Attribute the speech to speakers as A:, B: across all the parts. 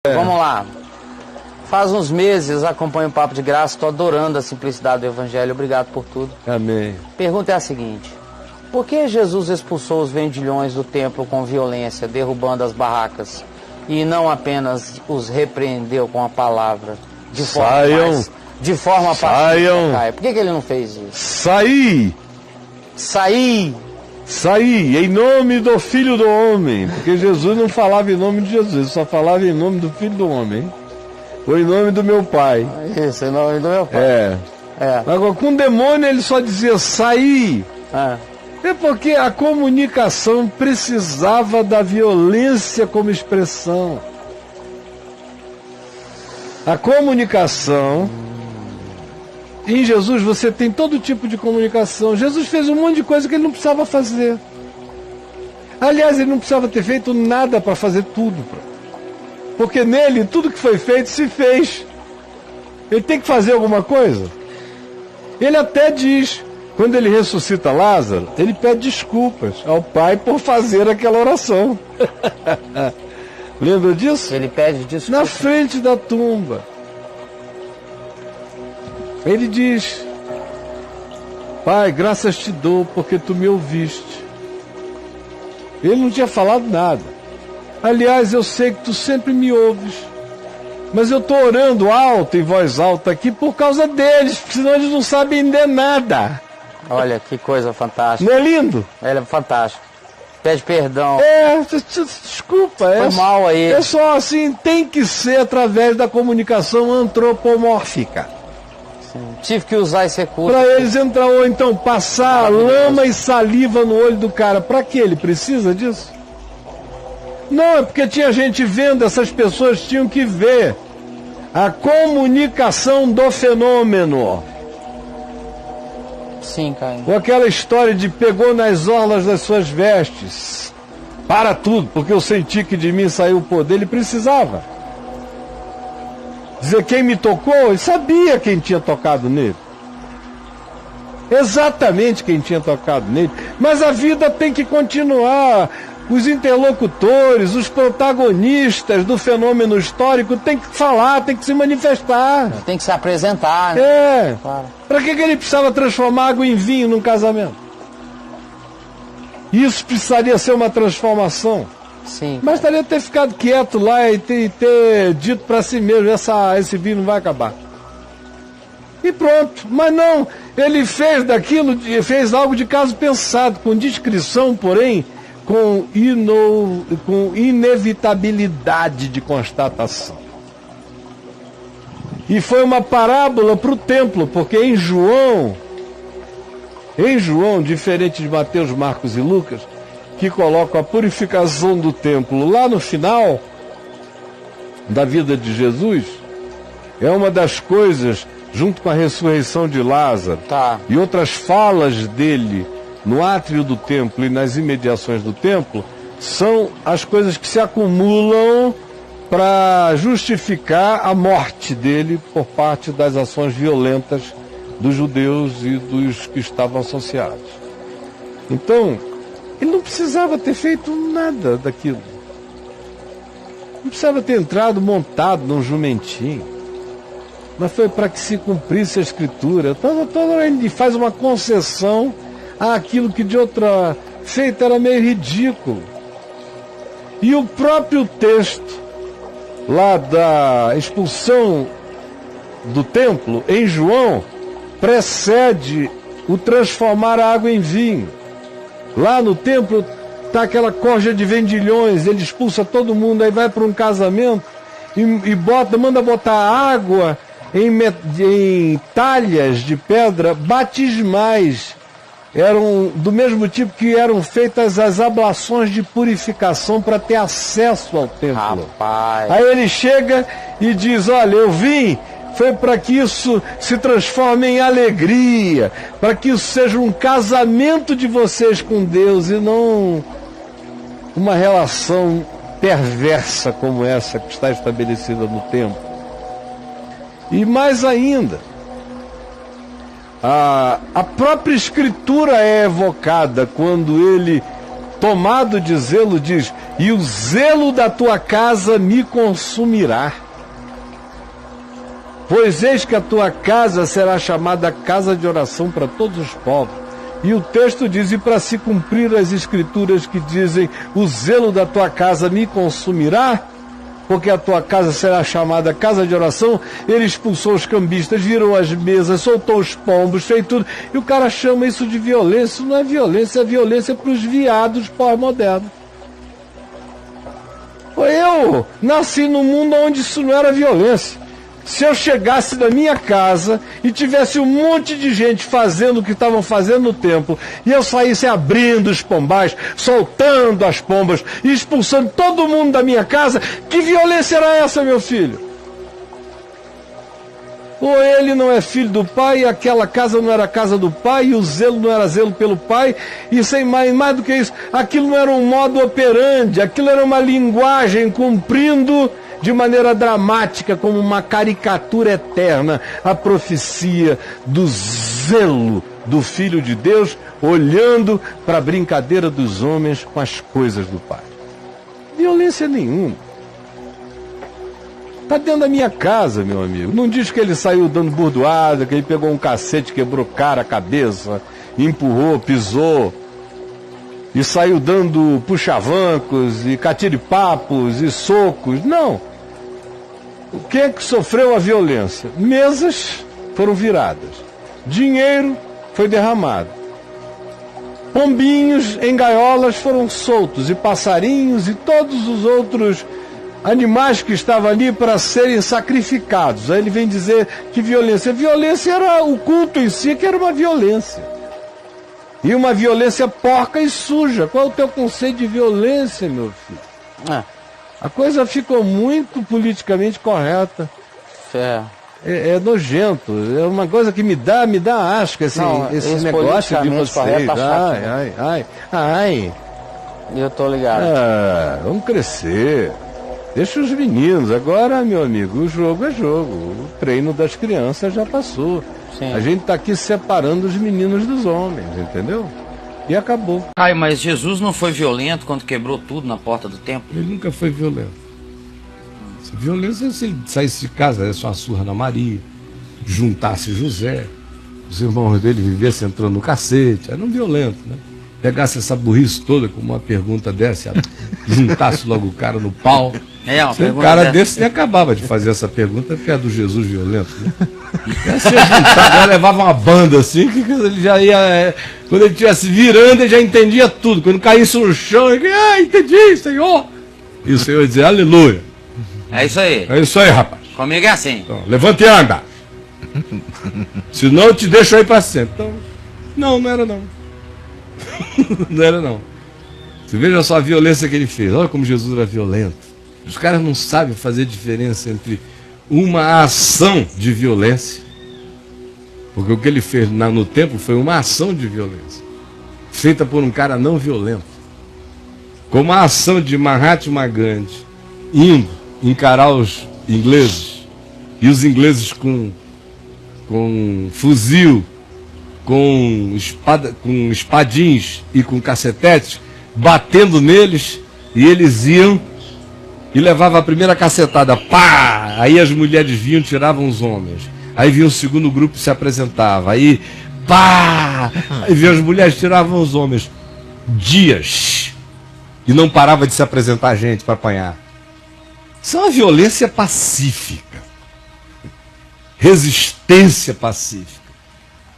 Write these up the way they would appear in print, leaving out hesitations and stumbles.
A: Vamos lá. Faz uns meses acompanho o Papo de Graça, estou adorando a simplicidade do Evangelho. Obrigado por tudo.
B: Amém.
A: Pergunta é a seguinte: por que Jesus expulsou os vendilhões do templo com violência, derrubando as barracas, e não apenas os repreendeu com a palavra de forma pacífica? Por que ele não fez isso?
B: Saí em nome do Filho do Homem, porque Jesus não falava em nome de Jesus, ele só falava em nome do Filho do Homem, ou em nome do meu Pai.
A: Isso, em nome do meu Pai.
B: Agora, com o demônio ele só dizia saí. É porque a comunicação precisava da violência como expressão. A comunicação, em Jesus você tem todo tipo de comunicação. Jesus fez um monte de coisa que ele não precisava fazer. Aliás, ele não precisava ter feito nada para fazer tudo. Porque nele, tudo que foi feito, se fez. Ele tem que fazer alguma coisa. Ele até diz, quando ele ressuscita Lázaro, ele pede desculpas ao Pai por fazer aquela oração. Lembra disso?
A: Ele pede desculpas
B: na frente da tumba. Ele diz: Pai, graças te dou porque tu me ouviste. Ele não tinha falado nada. Aliás, eu sei que tu sempre me ouves, mas eu estou orando alto, em voz alta aqui, por causa deles, porque senão eles não sabem entender nada.
A: Olha, que coisa fantástica.
B: Não é lindo?
A: Ele é fantástico. Pede perdão.
B: Desculpa.
A: Foi mal aí.
B: É só assim, tem que ser através da comunicação antropomórfica.
A: Sim. Tive que usar esse recurso.
B: Para eles entrar, ou então passar lama e saliva no olho do cara. Para que ele precisa disso? Não, é porque tinha gente vendo, essas pessoas tinham que ver a comunicação do fenômeno.
A: Sim, Caio.
B: Ou aquela história de pegou nas orlas das suas vestes. Para tudo, porque eu senti que de mim saiu o poder. Ele precisava dizer quem me tocou, ele sabia quem tinha tocado nele. Exatamente quem tinha tocado nele. Mas a vida tem que continuar. Os interlocutores, os protagonistas do fenômeno histórico têm que falar, têm que se manifestar.
A: Tem que se apresentar, né?
B: Claro. Para que ele precisava transformar água em vinho num casamento? Isso precisaria ser uma transformação.
A: Sim.
B: Mas estaria ter ficado quieto lá e ter dito para si mesmo, esse vinho não vai acabar. E pronto. Mas não, ele fez daquilo, fez algo de caso pensado, com discrição, porém, com inevitabilidade de constatação. E foi uma parábola para o templo, porque em João, diferente de Mateus, Marcos e Lucas, que colocam a purificação do templo lá no final da vida de Jesus, é uma das coisas, junto com a ressurreição de Lázaro, e outras falas dele no átrio do templo e nas imediações do templo, são as coisas que se acumulam para justificar a morte dele por parte das ações violentas dos judeus e dos que estavam associados. Então, ele não precisava ter feito nada daquilo. Não precisava ter entrado montado num jumentinho. Mas foi para que se cumprisse a Escritura. Toda hora ele faz uma concessão àquilo que de outra feita era meio ridículo. E o próprio texto lá da expulsão do templo, em João, precede o transformar a água em vinho. Lá no templo está aquela corja de vendilhões, ele expulsa todo mundo, aí vai para um casamento e manda botar água em talhas de pedra batismais. Eram do mesmo tipo que eram feitas as ablações de purificação para ter acesso ao templo.
A: Rapaz.
B: Aí ele chega e diz: olha, eu vim, foi para que isso se transforme em alegria, para que isso seja um casamento de vocês com Deus e não uma relação perversa como essa que está estabelecida no templo. E mais ainda, a própria Escritura é evocada quando ele, tomado de zelo, diz: e o zelo da tua casa me consumirá. Pois eis que a tua casa será chamada casa de oração para todos os povos. E o texto diz, e para se cumprir as escrituras que dizem, o zelo da tua casa me consumirá, porque a tua casa será chamada casa de oração. Ele expulsou os cambistas, virou as mesas, soltou os pombos, fez tudo. E o cara chama isso de violência. Isso não é violência, é violência para os viados pós-modernos. Eu nasci num mundo onde isso não era violência. Se eu chegasse na minha casa e tivesse um monte de gente fazendo o que estavam fazendo no templo, e eu saísse abrindo os pombais, soltando as pombas e expulsando todo mundo da minha casa, que violência era essa, meu filho? Ou ele não é filho do pai, e aquela casa não era casa do pai, e o zelo não era zelo pelo pai, e sem mais do que isso, aquilo não era um modo operandi, aquilo era uma linguagem cumprindo de maneira dramática, como uma caricatura eterna, a profecia do zelo do Filho de Deus, olhando para a brincadeira dos homens com as coisas do Pai. Violência nenhuma. Está dentro da minha casa, meu amigo. Não diz que ele saiu dando burdoada, que ele pegou um cacete, quebrou cara, a cabeça, empurrou, pisou, e saiu dando puxavancos, e catiripapos, e socos. Não. Quem é que sofreu a violência? Mesas foram viradas. Dinheiro foi derramado. Pombinhos em gaiolas foram soltos, e passarinhos e todos os outros animais que estavam ali para serem sacrificados. Aí ele vem dizer que violência. Violência era o culto em si, que era uma violência. E uma violência porca e suja. Qual é o teu conceito de violência, meu filho? A coisa ficou muito politicamente correta. É nojento. É uma coisa que me dá asco esse negócio de vocês. Ai.
A: Eu tô ligado.
B: Vamos crescer. Deixa os meninos. Agora, meu amigo, o jogo é jogo. O treino das crianças já passou.
A: Sim.
B: A gente está aqui separando os meninos dos homens, entendeu? E acabou.
A: Caio, mas Jesus não foi violento quando quebrou tudo na porta do templo?
B: Ele nunca foi violento. Violência é se ele saísse de casa, desse uma surra na Maria, juntasse José, os irmãos dele vivessem entrando no cacete. Era um violento, né? Pegasse essa burrice toda com uma pergunta dessa, juntasse logo o cara no pau. Um cara desse nem acabava de fazer essa pergunta, porque é do Jesus violento, né? Já levava uma banda assim, que ele já ia. Quando ele estivesse virando, ele já entendia tudo. Quando caísse no chão, ele entendi, Senhor. E o Senhor ia dizer, aleluia.
A: É isso aí.
B: É isso aí, rapaz.
A: Comigo é assim.
B: Então, levante e anda. Senão eu te deixo aí para sempre. Então, não era não. Não era não. Você veja só a violência que ele fez. Olha como Jesus era violento. Os caras não sabem fazer diferença entre uma ação de violência, porque o que ele fez no templo foi uma ação de violência, feita por um cara não violento, como a ação de Mahatma Gandhi indo encarar os ingleses, e os ingleses com fuzil, com espadins e com cacetetes, batendo neles, e eles iam e levava a primeira cacetada, pá! Aí as mulheres vinham, tiravam os homens. Aí vinha o segundo grupo e se apresentava. Aí, pá! Aí vinham as mulheres, tiravam os homens. Dias. E não parava de se apresentar gente para apanhar. Isso é uma violência pacífica. Resistência pacífica.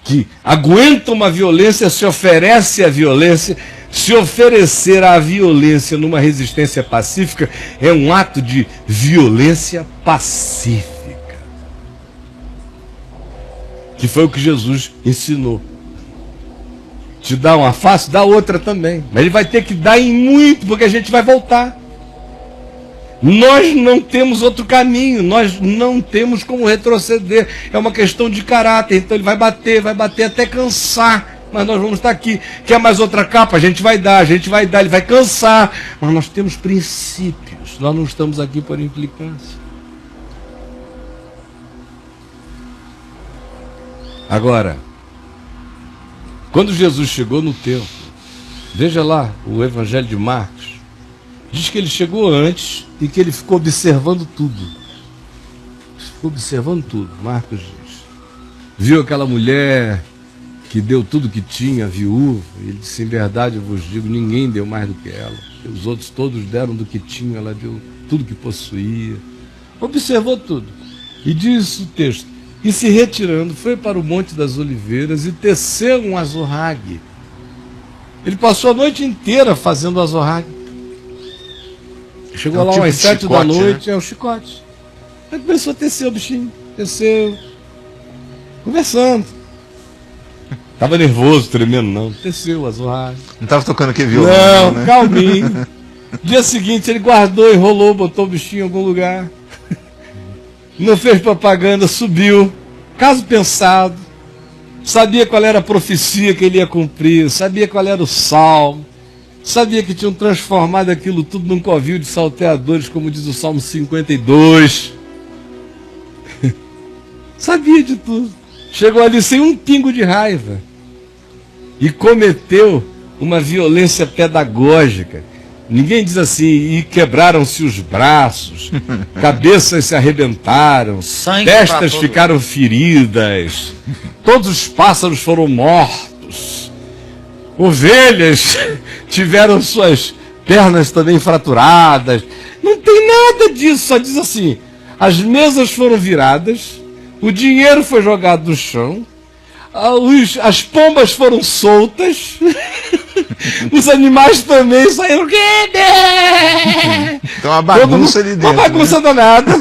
B: Que aguenta uma violência, se oferece à violência. Se oferecer à violência numa resistência pacífica é um ato de violência pacífica. Que foi o que Jesus ensinou. Te dá uma face, dá outra também. Mas ele vai ter que dar em muito, porque a gente vai voltar. Nós não temos outro caminho, nós não temos como retroceder. É uma questão de caráter, então ele vai bater até cansar. Mas nós vamos estar aqui. Quer mais outra capa? A gente vai dar, ele vai cansar. Mas nós temos princípios. Nós não estamos aqui por implicância. Agora, quando Jesus chegou no templo, veja lá o Evangelho de Marcos, Diz que ele chegou antes e que ele ficou observando tudo. Ficou observando tudo, Marcos diz. Viu aquela mulher que deu tudo que tinha, viúva. Ele disse, em verdade eu vos digo, ninguém deu mais do que ela. Os outros todos deram do que tinham, ela deu tudo que possuía. Observou tudo. E diz o texto, e se retirando, foi para o Monte das Oliveiras e teceu um azorrague. Ele passou a noite inteira fazendo azorrague. Chegou lá umas 7 da noite, né? O chicote. Aí começou a tecer o bichinho. Teceu. Conversando. Tava nervoso, tremendo, não. Teceu o azorrague.
C: Não tava tocando aquele violão.
B: Não,
C: né?
B: calminho. Dia seguinte ele guardou, enrolou, botou o bichinho em algum lugar. Não fez propaganda, subiu. Caso pensado. Sabia qual era a profecia que ele ia cumprir. Sabia qual era o salmo. Sabia que tinham transformado aquilo tudo num covil de salteadores, como diz o Salmo 52. Sabia de tudo. Chegou ali sem um pingo de raiva. E cometeu uma violência pedagógica. Ninguém diz assim, e quebraram-se os braços, cabeças se arrebentaram, testas ficaram feridas, todos os pássaros foram mortos, ovelhas tiveram suas pernas também fraturadas. Não tem nada disso, só diz assim, as mesas foram viradas, o dinheiro foi jogado no chão, as pombas foram soltas, os animais também saíram.
C: Então uma bagunça ali dentro.
B: Uma bagunça danada.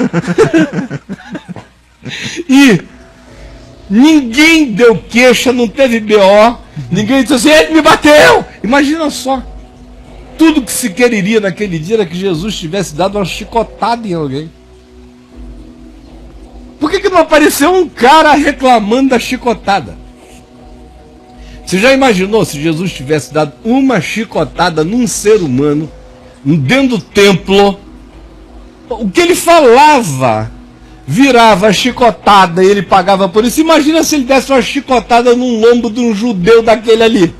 B: E ninguém deu queixa, não teve BO, ninguém disse assim, ele me bateu. Imagina só. Tudo que se quereria naquele dia era que Jesus tivesse dado uma chicotada em alguém. Por que não apareceu um cara reclamando da chicotada? Você já imaginou se Jesus tivesse dado uma chicotada num ser humano, dentro do templo? O que ele falava virava chicotada e ele pagava por isso. Imagina se ele desse uma chicotada num lombo de um judeu daquele ali,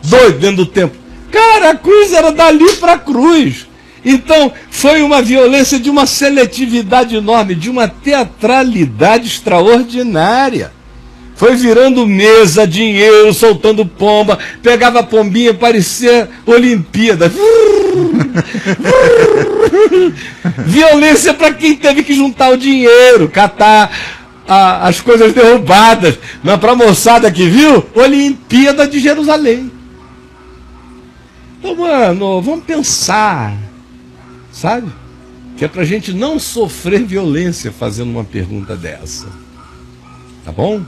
B: doido dentro do templo. Cara, a cruz era dali para a cruz. Então, foi uma violência de uma seletividade enorme, de uma teatralidade extraordinária. Foi virando mesa, dinheiro, soltando pomba, pegava a pombinha, parecia Olimpíada. Violência para quem teve que juntar o dinheiro, catar as coisas derrubadas. Mas para a moçada que viu, Olimpíada de Jerusalém. Então, mano, vamos pensar, sabe? Que é para a gente não sofrer violência fazendo uma pergunta dessa. Tá bom?